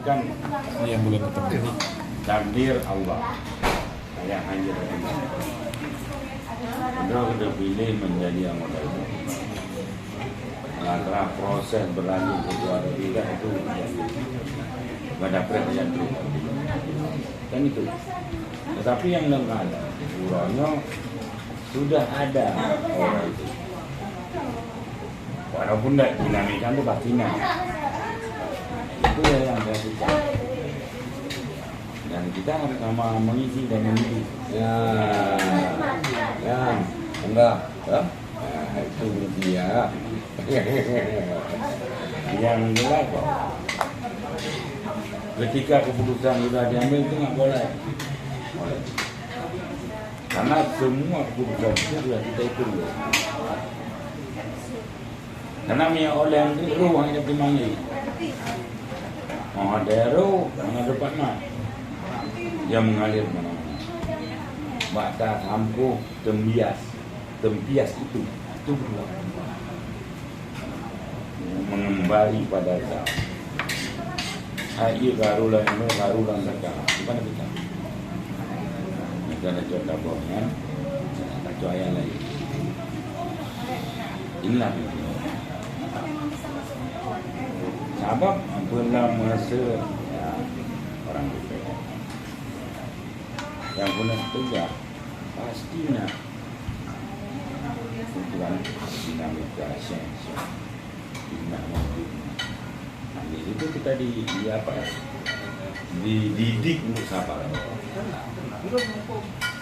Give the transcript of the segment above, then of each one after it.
kan yang belum ketemu. takdir Allah. Kayak hanya udah pilih menjadi anggota itu. Antara proses berlanjut ke atau tidak itu nggak dapat yang kan itu. Tetapi yang enggak ada, Uronyo sudah ada orang itu. Walaupun tidak dinamika itu pastinya. Itu ya yang saya suka. Dan kita harus sama mengisi dan memilih. Ya, enggak, ya? Nah, itu dia. Yang jelas kok. Ketika keputusan sudah diambil itu nggak boleh. Karena semua keputusan itu sudah kita ikut. Karena minyak oleh yang itu hanya dimanggil. Mau ada ru, mana depan mah. Dia mengalir mana-mana. Batas, ampuh, tempias itu berdua. Mengembali pada zat. Ayo garulah mereka. Gimana kita? Kita ada contoh bohongan, kacau ayam lagi. Inilah itu. Sabab pernah merasa ya, orang berbeda. Yang pernah tegak pastinya ukuran dinamika sensi dinamika. Nah, di situ kita dididik untuk sabar.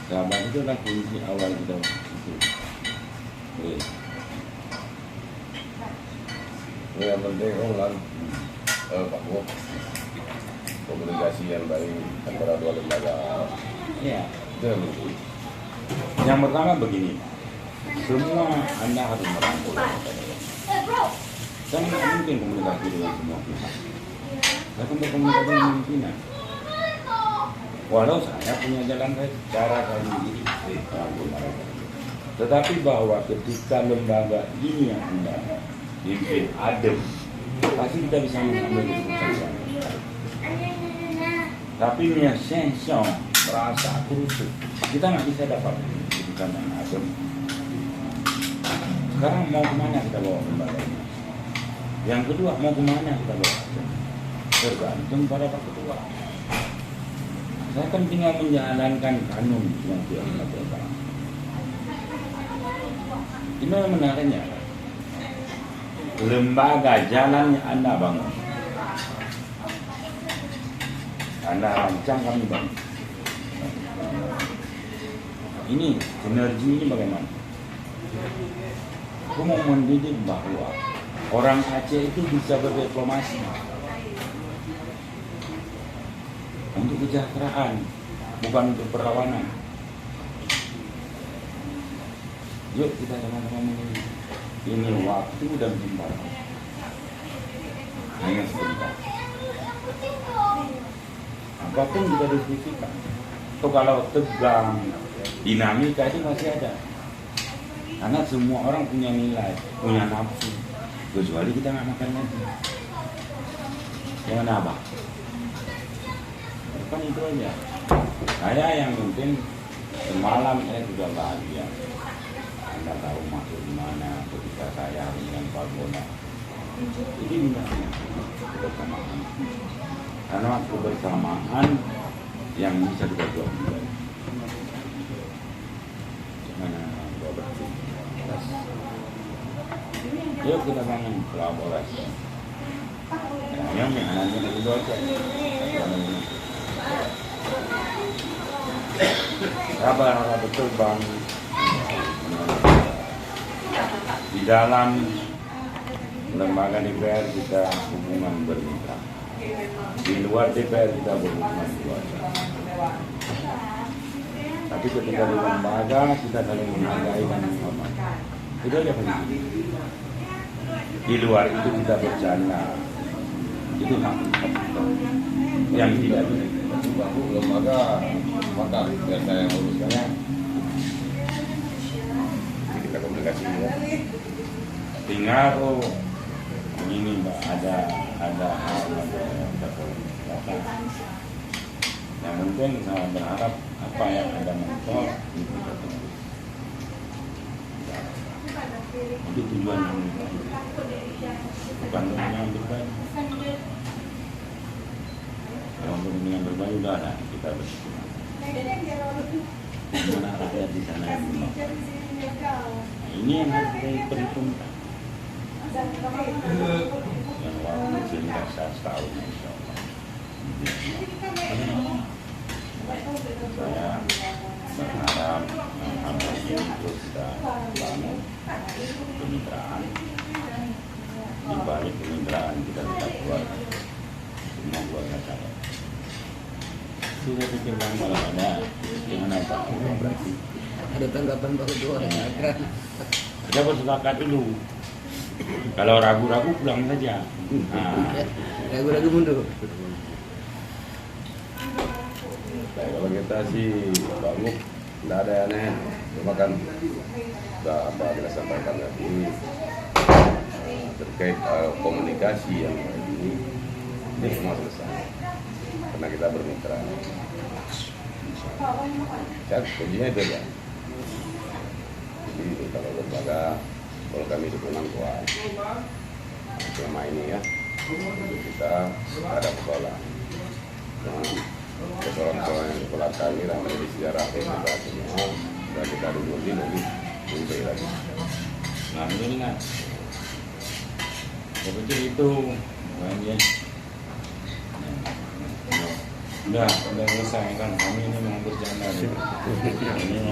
Sabar itu adalah kunci awal kita itu. Yang penting orang Pak Bu, komunikasi yang baik antara dua lembaga. Ya, itu yang penting. Yang pertama begini, semua Anda harus merangkul. Saya nggak mungkin komunikasi dengan semua pihak. Saya kan berkomunikasi dengan pimpinan. Walau saya punya jalan cara saya sendiri merangkul mereka. Tetapi bahwa ketika lembaga ini yang Anda pimpin adem, pasti kita bisa mengambil keputusan. Tapi punya sension merasa kurusuk, kita nggak bisa dapat keputusan yang adem. Sekarang mau kemana kita bawa lembaga ini? Yang kedua mau kemana kita bawa? Tergantung pada Pak Ketua. Saya kan tinggal menjalankan kanun yang dia lakukan. Ini yang menariknya. Lembaga jalannya Anda bangun, Anda rancang, kami bangun. Ini sinergi ini bagaimana? Aku mau mendidik bahwa orang Aceh itu bisa berdiplomasi untuk kesejahteraan, bukan untuk perlawanan. Yuk kita sama-sama mendidik. Ini waktu dan sebentar, hanya sebentar. Apapun kita diskusikan. So, kalau tegang, dinamika itu masih ada. Karena semua orang punya nilai, punya nafsu. Kecuali kita nggak makan lagi. Jangan apa? Kan itu aja. Saya yang penting semalam saya sudah bahagia. Anda tahu masuk di mana ketika saya dengan Pak Bona. Ini minatnya kebersamaan. Karena kebersamaan yang bisa kita buat. Mana yuk kita bangun kolaborasi. Yang anaknya itu aja. Sabar betul Bang. Di dalam lembaga DPR kita hubungan bermitra, di luar DPR kita berhubungan keluarga. Tapi ketika di lembaga kita saling menghargai dan menghormati. Itu aja penting. Di luar itu kita bercanda. Itu hak kita. Yang tidak bisa. Lembaga maka biar saya yang uruskannya. Kita komunikasi ya. Tinggal ini Mbak, ada hal ada penting saya berharap apa yang Anda mentor itu tertembus. Itu tujuan yang bukan dengan berbagi. Kalau dengan berbagi udah ada kita bersyukur. Mana rakyat di sana yang belum. Nah, ini yang harus kita perhitungkan. Yang waktu sehingga saya setahun insya Allah. Saya berharap hamba ini terus kita bangun kemitraan. Di balik kemitraan kita buat semua keluarga saya. Sudah pikirkan malam ada dengan apa berarti Ada tanggapan Pak Ketua yang akan kita bersepakat dulu. Kalau ragu-ragu pulang saja. Nah, ragu-ragu mundur. Baik, kalau kita sih bagus, tidak ada yang aneh. Cuma kan sudah apa kita sampaikan tadi terkait komunikasi yang ini semua selesai karena kita bermitra. Ya, kuncinya itu ya. Jadi kalau lembaga, kalau kami sebenarnya kuat selama ini ya, untuk kita ada persoalan. Persoalan-persoalan yang sekolah kami ramai di sejarah kita semua sudah kita dulu lagi sampai lagi. nah ini kan. Seperti itu, ya. Udah selesai kan kami ini mau bercanda. Ini